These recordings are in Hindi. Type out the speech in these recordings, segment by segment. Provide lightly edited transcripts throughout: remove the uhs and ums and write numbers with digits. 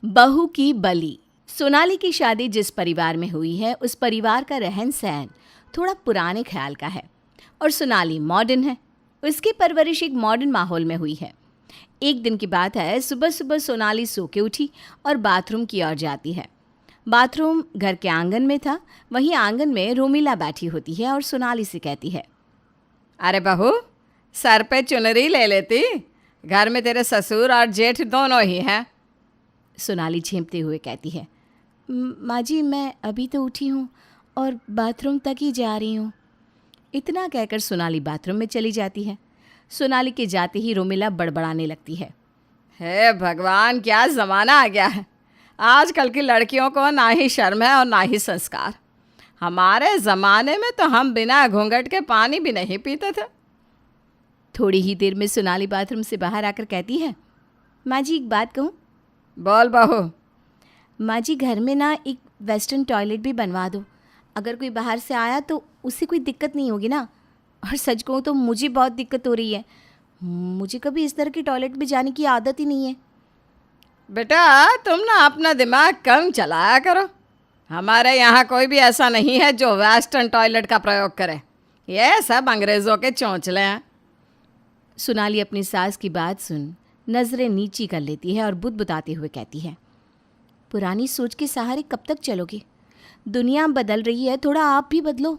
बहू की बलि। सोनाली की शादी जिस परिवार में हुई है उस परिवार का रहन सहन थोड़ा पुराने ख्याल का है और सोनाली मॉडर्न है। उसकी परवरिश एक मॉडर्न माहौल में हुई है। एक दिन की बात है, सुबह सुबह सोनाली सो के उठी और बाथरूम की ओर जाती है। बाथरूम घर के आंगन में था। वहीं आंगन में रोमिला बैठी होती है और सोनाली से कहती है, अरे बहू, सर पे चुनरी ले लेती। घर में तेरे ससुर और जेठ दोनों ही हैं। सोनाली झेंपते हुए कहती है, माँ जी मैं अभी तो उठी हूँ और बाथरूम तक ही जा रही हूँ। इतना कहकर सोनाली बाथरूम में चली जाती है। सोनाली के जाते ही रोमिला बड़बड़ाने लगती है, हे भगवान, क्या ज़माना आ गया है। आजकल की लड़कियों को ना ही शर्म है और ना ही संस्कार। हमारे ज़माने में तो हम बिना घूंघट के पानी भी नहीं पीते थे। थोड़ी ही देर में सोनाली बाथरूम से बाहर आकर कहती है, माँ जी एक बात कहूँ? बोल बहू। माँ जी घर में ना एक वेस्टर्न टॉयलेट भी बनवा दो। अगर कोई बाहर से आया तो उससे कोई दिक्कत नहीं होगी ना। और सच कहूँ तो मुझे बहुत दिक्कत हो रही है। मुझे कभी इस तरह की टॉयलेट में जाने की आदत ही नहीं है। बेटा, तुम ना अपना दिमाग कम चलाया करो। हमारे यहाँ कोई भी ऐसा नहीं है जो वेस्टर्न टॉयलेट का प्रयोग करे। ये सब अंग्रेज़ों के चौंचले हैं। सोनाली अपनी सास की बात सुन नज़रें नीची कर लेती है और बुदबुदाते हुए कहती है, पुरानी सोच के सहारे कब तक चलोगे? दुनिया बदल रही है, थोड़ा आप भी बदलो।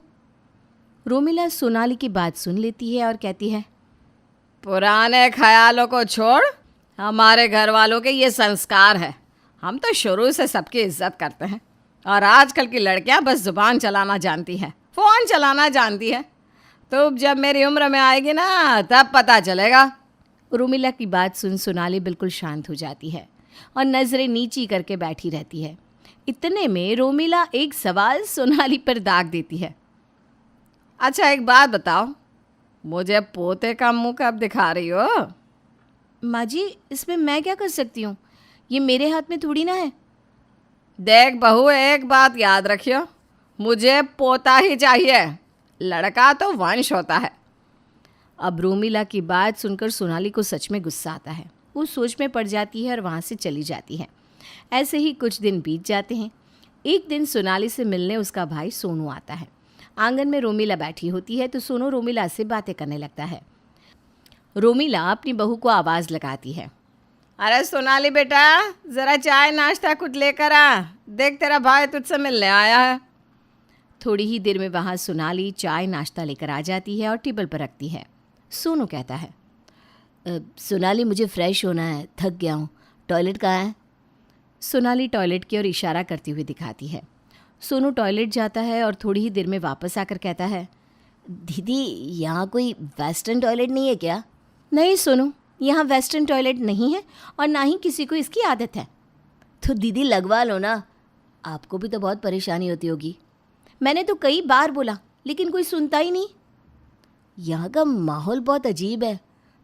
रोमिला सोनाली की बात सुन लेती है और कहती है, पुराने ख्यालों को छोड़, हमारे घर वालों के ये संस्कार है। हम तो शुरू से सबकी इज्जत करते हैं और आजकल की लड़कियां बस ज़ुबान चलाना जानती हैं, फ़ोन चलाना जानती है। तो जब मेरी उम्र में आएगी ना तब पता चलेगा। रोमिला की बात सुन सोनाली बिल्कुल शांत हो जाती है और नज़रें नीची करके बैठी रहती है। इतने में रोमिला एक सवाल सोनाली पर दाग देती है, अच्छा एक बात बताओ, मुझे पोते का मुंह कब दिखा रही हो? माँ जी इसमें मैं क्या कर सकती हूँ? ये मेरे हाथ में थोड़ी ना है। देख बहू, एक बात याद रखियो, मुझे पोता ही चाहिए। लड़का तो वंश होता है। अब रोमिला की बात सुनकर सोनाली को सच में गुस्सा आता है। वो सोच में पड़ जाती है और वहाँ से चली जाती है। ऐसे ही कुछ दिन बीत जाते हैं। एक दिन सोनाली से मिलने उसका भाई सोनू आता है। आंगन में रोमिला बैठी होती है तो सोनू रोमिला से बातें करने लगता है। रोमिला अपनी बहू को आवाज़ लगाती है, अरे सोनाली बेटा, ज़रा चाय नाश्ता कुछ लेकर आ। देख तेरा भाई तुझसे मिलने आया है। थोड़ी ही देर में वहाँ सोनाली चाय नाश्ता लेकर आ जाती है और टेबल पर रखती है। सोनू कहता है, सोनाली मुझे फ्रेश होना है, थक गया हूँ, टॉयलेट कहाँ है? सोनाली टॉयलेट की ओर इशारा करती हुई दिखाती है। सोनू टॉयलेट जाता है और थोड़ी ही देर में वापस आकर कहता है, दीदी यहाँ कोई वेस्टर्न टॉयलेट नहीं है क्या? नहीं सोनू, यहाँ वेस्टर्न टॉयलेट नहीं है और ना ही किसी को इसकी आदत है। तो दीदी लगवा लो ना, आपको भी तो बहुत परेशानी होती होगी। मैंने तो कई बार बोला लेकिन कोई सुनता ही नहीं। यहाँ का माहौल बहुत अजीब है,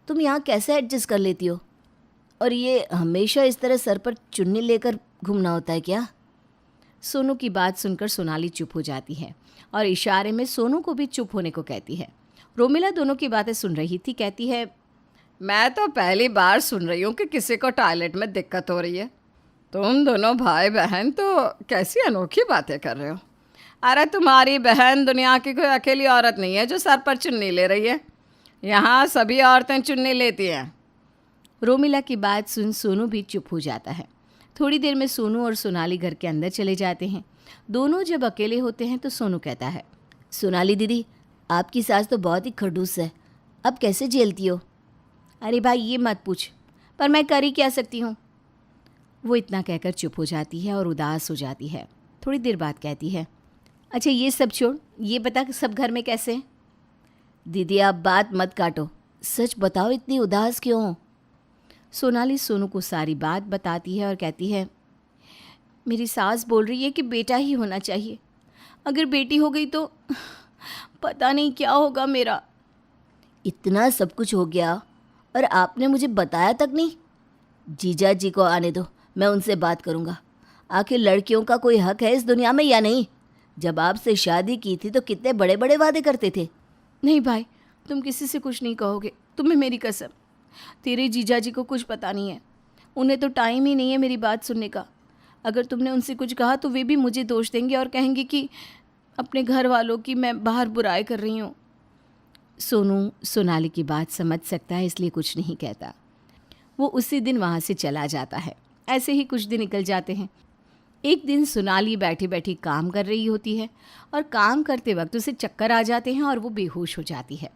तुम यहाँ कैसे एडजस्ट कर लेती हो? और ये हमेशा इस तरह सर पर चुन्नी लेकर घूमना होता है क्या? सोनू की बात सुनकर सोनाली चुप हो जाती है और इशारे में सोनू को भी चुप होने को कहती है। रोमिला दोनों की बातें सुन रही थी। कहती है, मैं तो पहली बार सुन रही हूँ कि किसी को टॉयलेट में दिक्कत हो रही है। तुम दोनों भाई बहन तो कैसी अनोखी बातें कर रहे हो। अरे तुम्हारी बहन दुनिया की कोई अकेली औरत नहीं है जो सर पर चुन्नी ले रही है। यहाँ सभी औरतें चुन्नी लेती हैं। रोमिला की बात सुन सोनू भी चुप हो जाता है। थोड़ी देर में सोनू और सोनाली घर के अंदर चले जाते हैं। दोनों जब अकेले होते हैं तो सोनू कहता है, सोनाली दीदी आपकी सास तो बहुत ही खड़ूस है, अब कैसे झेलती हो? अरे भाई ये मत पूछ, पर मैं कर ही क्या सकती हूँ। वो इतना कहकर चुप हो जाती है और उदास हो जाती है। थोड़ी देर बाद कहती है, अच्छा ये सब छोड़, ये बता कि सब घर में कैसे हैं? दीदी आप बात मत काटो, सच बताओ इतनी उदास क्यों हो? सोनाली सोनू को सारी बात बताती है और कहती है, मेरी सास बोल रही है कि बेटा ही होना चाहिए। अगर बेटी हो गई तो पता नहीं क्या होगा मेरा। इतना सब कुछ हो गया और आपने मुझे बताया तक नहीं? जीजा जी को आने दो, मैं उनसे बात करूँगा। आखिर लड़कियों का कोई हक है इस दुनिया में या नहीं? जब आपसे शादी की थी तो कितने बड़े बड़े वादे करते थे। नहीं भाई, तुम किसी से कुछ नहीं कहोगे, तुम्हें मेरी कसम। तेरे जीजा जी को कुछ पता नहीं है। उन्हें तो टाइम ही नहीं है मेरी बात सुनने का। अगर तुमने उनसे कुछ कहा तो वे भी मुझे दोष देंगे और कहेंगे कि अपने घर वालों की मैं बाहर बुराई कर रही हूँ। सोनू सोनाली की बात समझ सकता है, इसलिए कुछ नहीं कहता। वो उसी दिन वहाँ से चला जाता है। ऐसे ही कुछ दिन निकल जाते हैं। एक दिन सोनाली बैठी बैठी काम कर रही होती है और काम करते वक्त उसे चक्कर आ जाते हैं और वो बेहोश हो जाती है।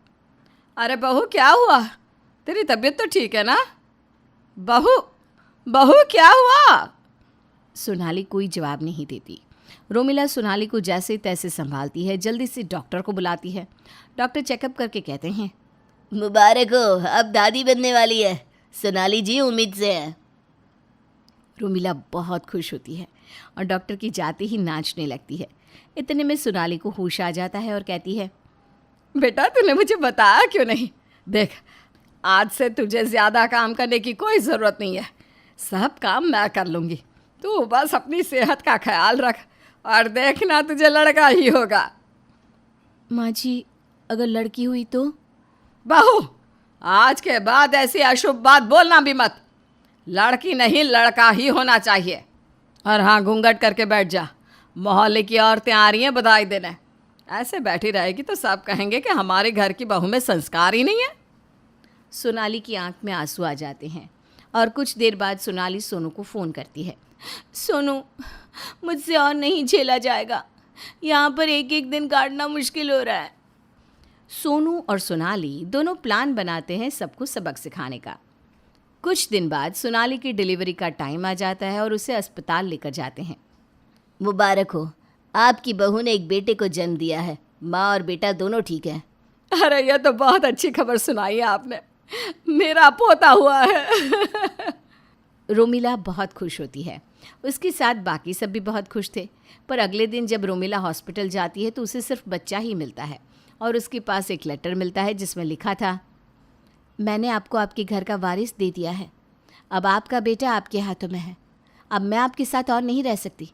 अरे बहू, क्या हुआ? तेरी तबीयत तो ठीक है ना? बहू, बहू क्या हुआ? सोनाली कोई जवाब नहीं देती। रोमिला सोनाली को जैसे तैसे संभालती है, जल्दी से डॉक्टर को बुलाती है। डॉक्टर चेकअप करके कहते हैं, मुबारक हो, अब दादी बनने वाली है। सोनाली जी उम्मीद से है। रोमिला बहुत खुश होती है और डॉक्टर की जाते ही नाचने लगती है। इतने में सोनाली को होश आ जाता है और कहती है, बेटा, तूने मुझे बताया क्यों नहीं? देख, आज से तुझे ज़्यादा काम करने की कोई ज़रूरत नहीं है। सब काम मैं कर लूँगी। तू बस अपनी सेहत का ख्याल रख और देखना तुझे लड़का ही होगा। माँ जी, अगर लड़की हुई तो? बहू, आज के बाद ऐसी अशुभ बात बोलना भी मत। लड़की नहीं, लड़का ही होना चाहिए। और हाँ, घूंघट करके बैठ जा। मोहल्ले की औरतें आ रही हैं बधाई देने। ऐसे बैठी रहेगी तो सब कहेंगे कि हमारे घर की बहू में संस्कार ही नहीं है। सोनाली की आंख में आंसू आ जाते हैं और कुछ देर बाद सोनाली सोनू को फ़ोन करती है। सोनू, मुझसे और नहीं झेला जाएगा। यहाँ पर एक एक दिन काटना मुश्किल हो रहा है। सोनू और सोनाली दोनों प्लान बनाते हैं सबको सबक सिखाने का। कुछ दिन बाद सोनाली की डिलीवरी का टाइम आ जाता है और उसे अस्पताल लेकर जाते हैं। मुबारक हो, आपकी बहू ने एक बेटे को जन्म दिया है। माँ और बेटा दोनों ठीक हैं। अरे, यह तो बहुत अच्छी खबर सुनाई है आपने। मेरा पोता हुआ है। रोमिला बहुत खुश होती है। उसके साथ बाकी सब भी बहुत खुश थे। पर अगले दिन जब रोमिला हॉस्पिटल जाती है तो उसे सिर्फ बच्चा ही मिलता है और उसके पास एक लेटर मिलता है जिसमें लिखा था, मैंने आपको आपके घर का वारिस दे दिया है। अब आपका बेटा आपके हाथों में है। अब मैं आपके साथ और नहीं रह सकती।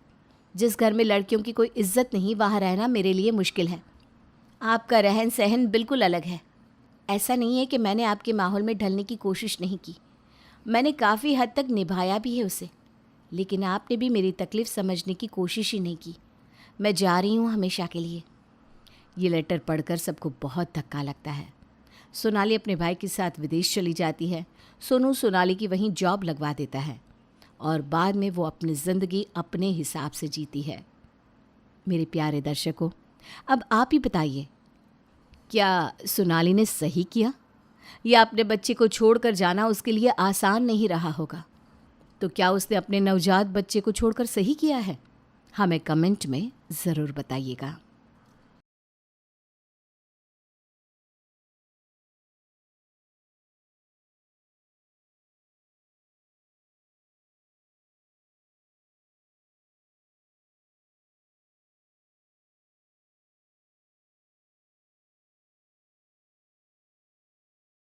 जिस घर में लड़कियों की कोई इज्जत नहीं, वहाँ रहना मेरे लिए मुश्किल है। आपका रहन सहन बिल्कुल अलग है। ऐसा नहीं है कि मैंने आपके माहौल में ढलने की कोशिश नहीं की। मैंने काफ़ी हद तक निभाया भी है उसे, लेकिन आपने भी मेरी तकलीफ़ समझने की कोशिश ही नहीं की। मैं जा रही हूँ हमेशा के लिए। ये लेटर पढ़कर सबको बहुत धक्का लगता है। सोनाली अपने भाई के साथ विदेश चली जाती है। सोनू सोनाली की वहीं जॉब लगवा देता है और बाद में वो अपनी ज़िंदगी अपने हिसाब से जीती है। मेरे प्यारे दर्शकों, अब आप ही बताइए, क्या सोनाली ने सही किया या अपने बच्चे को छोड़कर जाना उसके लिए आसान नहीं रहा होगा? तो क्या उसने अपने नवजात बच्चे को छोड़कर सही किया है? हमें कमेंट में ज़रूर बताइएगा।